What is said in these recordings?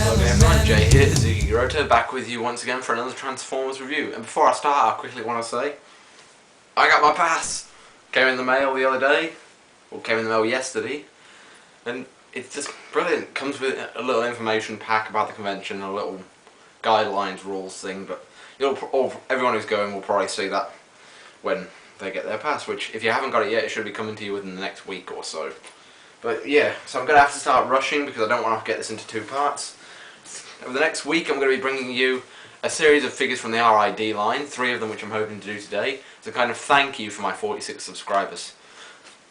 Hello again everyone, Jay here, Thankyou, back with you once again for another Transformers review. And before I start, I quickly want to say, I got my pass! Came in the mail the other day, or came in the mail yesterday, and it's just brilliant. Comes with a little information pack about the convention, a little guidelines, rules thing, but everyone who's going will probably see that when they get their pass, which if you haven't got it yet, it should be coming to you within the next week or so. But yeah, so I'm going to have to start rushing because I don't want to get this into two parts. Over the next week I'm going to be bringing you a series of figures from the R.I.D line, 3 of them which I'm hoping to do today. It's a kind of thank you for my 46 subscribers.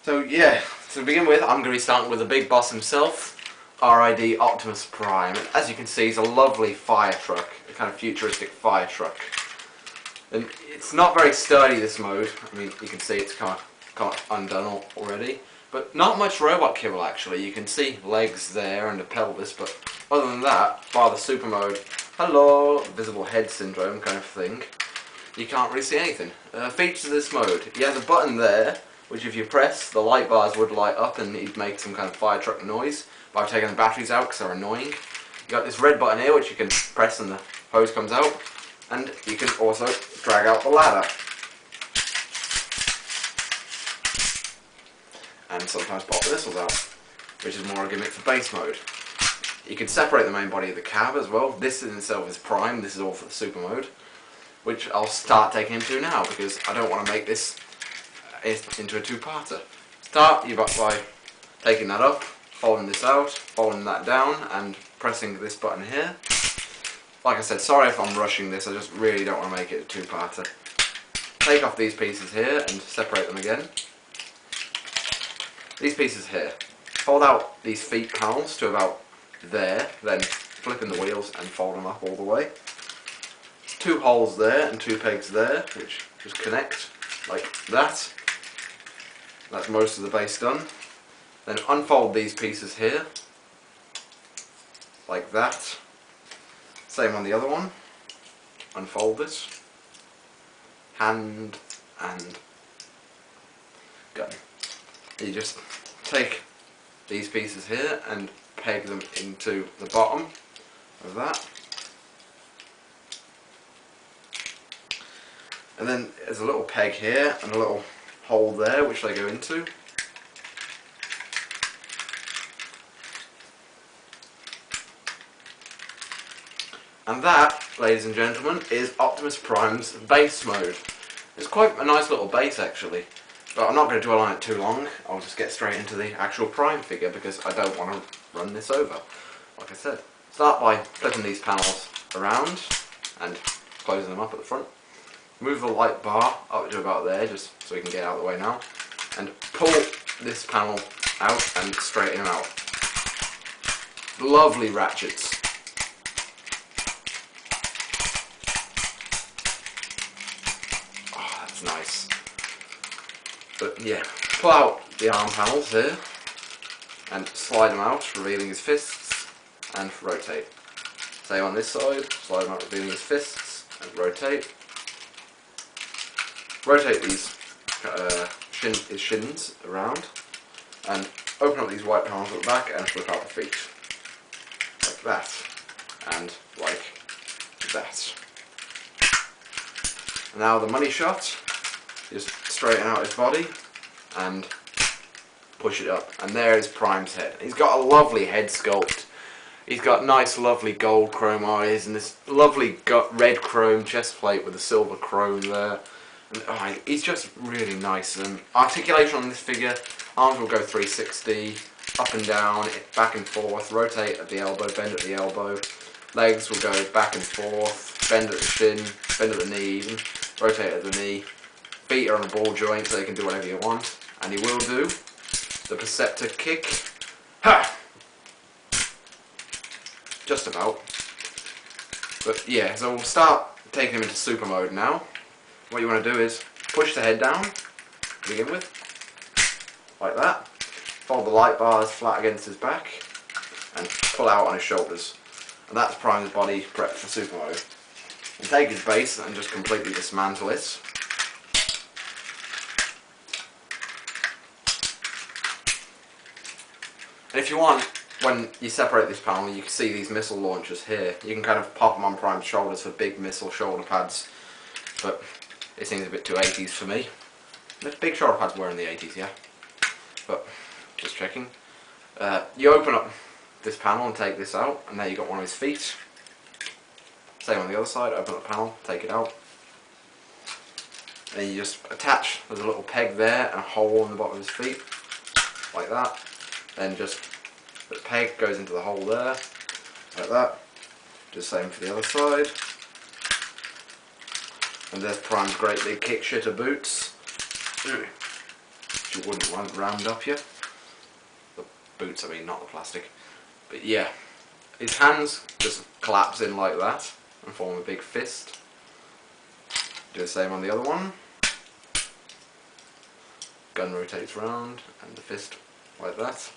So yeah, to begin with, I'm going to be starting with the big boss himself, R.I.D Optimus Prime. And as you can see, he's a lovely fire truck, a kind of futuristic fire truck. And it's not very sturdy, this mode. I mean, you can see it's kind of undone already. But not much robot kibble actually. You can see legs there and a pelvis, but other than that, bar the super mode, hello, visible head syndrome kind of thing, you can't really see anything. Features of this mode, he has a button there, which if you press, the light bars would light up and he'd make some kind of fire truck noise, but I've taken the batteries out because they're annoying. You got this red button here which you can press and the hose comes out, and you can also drag out the ladder. And sometimes pop the missiles out, which is more a gimmick for base mode. You can separate the main body of the cab as well. This in itself is Prime, this is all for the super mode, which I'll start taking him to now because I don't want to make this into a two-parter. Start you by taking that up, folding this out, folding that down, and pressing this button here. Like I said, sorry if I'm rushing this, I just really don't want to make it a two-parter. Take off these pieces here and separate them again. These pieces here, fold out these feet panels to about there, then flip in the wheels and fold them up all the way. 2 holes there and 2 pegs there, which just connect like that. That's most of the base done. Then unfold these pieces here, like that. Same on the other one. Unfold this. Hand and gun. You just take these pieces here and peg them into the bottom of that. And then there's a little peg here and a little hole there which they go into. And that, ladies and gentlemen, is Optimus Prime's base mode. It's quite a nice little base actually. But I'm not going to dwell on it too long, I'll just get straight into the actual Prime figure because I don't want to run this over. Like I said, start by flipping these panels around and closing them up at the front. Move the light bar up to about there, just so we can get out of the way now. And pull this panel out and straighten them out. Lovely ratchets. Oh, that's nice. But yeah, pull out the arm panels here and slide them out, revealing his fists, and rotate. Same on this side, slide them out, revealing his fists, and rotate. Rotate these his shins around, and open up these white panels at the back and flip out the feet. Like that, and like that. And now the money shot. Just straighten out his body and push it up, and there is Prime's head. He's got a lovely head sculpt. He's got nice lovely gold chrome eyes and this lovely red chrome chest plate with a silver chrome there. And, oh, he's just really nice. Articulation on this figure, arms will go 360, up and down, back and forth, rotate at the elbow, bend at the elbow. Legs will go back and forth, bend at the shin, bend at the knee even, rotate at the knee. Feet are on a ball joint so you can do whatever you want, and he will do the Perceptor kick. Ha! Just about. But yeah, so we'll start taking him into super mode now. What you want to do is push the head down to begin with, like that. Fold the light bars flat against his back, and pull out on his shoulders. And that's Prime's body prepped for super mode. And take his base and just completely dismantle it. And if you want, when you separate this panel, you can see these missile launchers here. You can kind of pop them on Prime's shoulders for big missile shoulder pads, but it seems a bit too 80s for me. There's big shoulder pads were in the 80s, yeah. But just checking. You open up this panel and take this out, and there you got one of his feet. Same on the other side. Open up the panel, take it out. And you just attach, there's a little peg there and a hole in the bottom of his feet, like that. Then just the peg goes into the hole there, like that. Do the same for the other side. And there's Prime's great big kick shitter boots. You wouldn't want round up you. The boots, I mean, not the plastic. But yeah, his hands just collapse in like that and form a big fist. Do the same on the other one. Gun rotates round and the fist like that.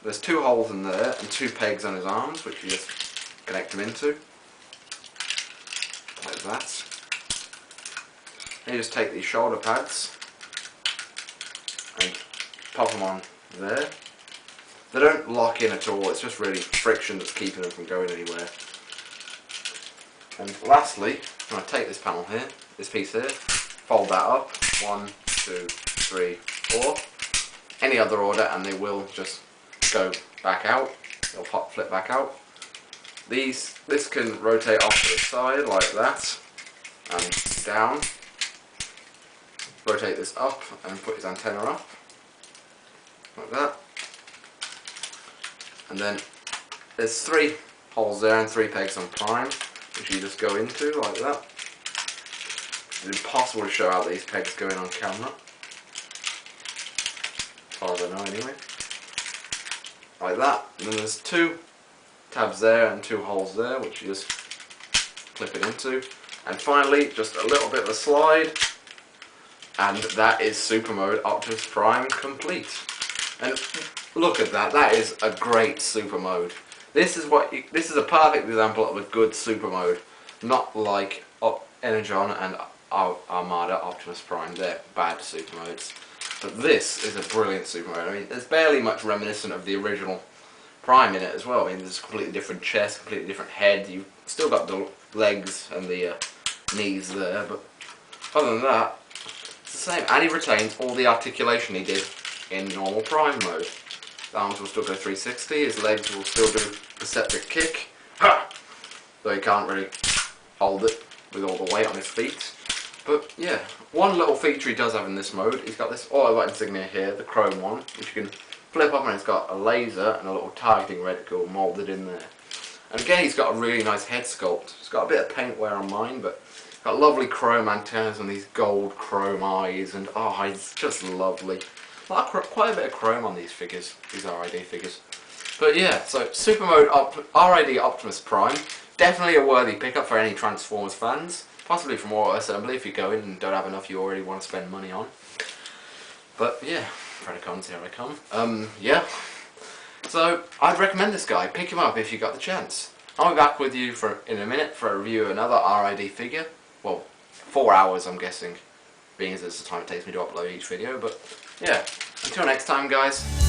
There's 2 holes in there and 2 pegs on his arms, which you just connect them into. Like that. And you just take these shoulder pads and pop them on there. They don't lock in at all, it's just really friction that's keeping them from going anywhere. And lastly, I'm going to take this panel here, this piece here, fold that up, 1, 2, 3, 4, any other order, and they will just go back out, they'll flip back out. This can rotate off to the side like that, and down. Rotate this up and put his antenna up, like that. And then there's 3 holes there and 3 pegs on Prime, which you just go into like that. It's impossible to show out these pegs going on camera, as far as I know anyway. Like that. And then there's 2 tabs there and 2 holes there, which you just clip it into. And finally, just a little bit of a slide, and that is Super Mode Optimus Prime complete. And look at that, that is a great Super Mode. This is a perfect example of a good Super Mode, not like Energon and Armada Optimus Prime. They're bad Super Modes. But this is a brilliant Super Mode. I mean, there's barely much reminiscent of the original Prime in it as well. I mean, there's a completely different chest, completely different head. You've still got the legs and the knees there, but other than that, it's the same. And he retains all the articulation he did in normal Prime mode. His arms will still go 360, his legs will still do the separate kick, though he can't really hold it with all the weight on his feet. But yeah, one little feature he does have in this mode, he's got this auto insignia here, the chrome one, which you can flip up, and it's got a laser and a little targeting reticle moulded in there. And again, he's got a really nice head sculpt. It's got a bit of paint wear on mine, but it's got lovely chrome antennas and these gold chrome eyes, and oh, it's just lovely. Quite a bit of chrome on these figures, these R.I.D figures. But yeah, so Super Mode R.I.D Optimus Prime, definitely a worthy pickup for any Transformers fans. Possibly from Auto Assembly if you go in and don't have enough you already want to spend money on. But yeah, Predacons, here I come. Yeah. So, I'd recommend this guy. Pick him up if you got the chance. I'll be back with you in a minute for a review of another R.I.D figure. Well, 4 hours I'm guessing, being as it's the time it takes me to upload each video. But yeah, until next time guys.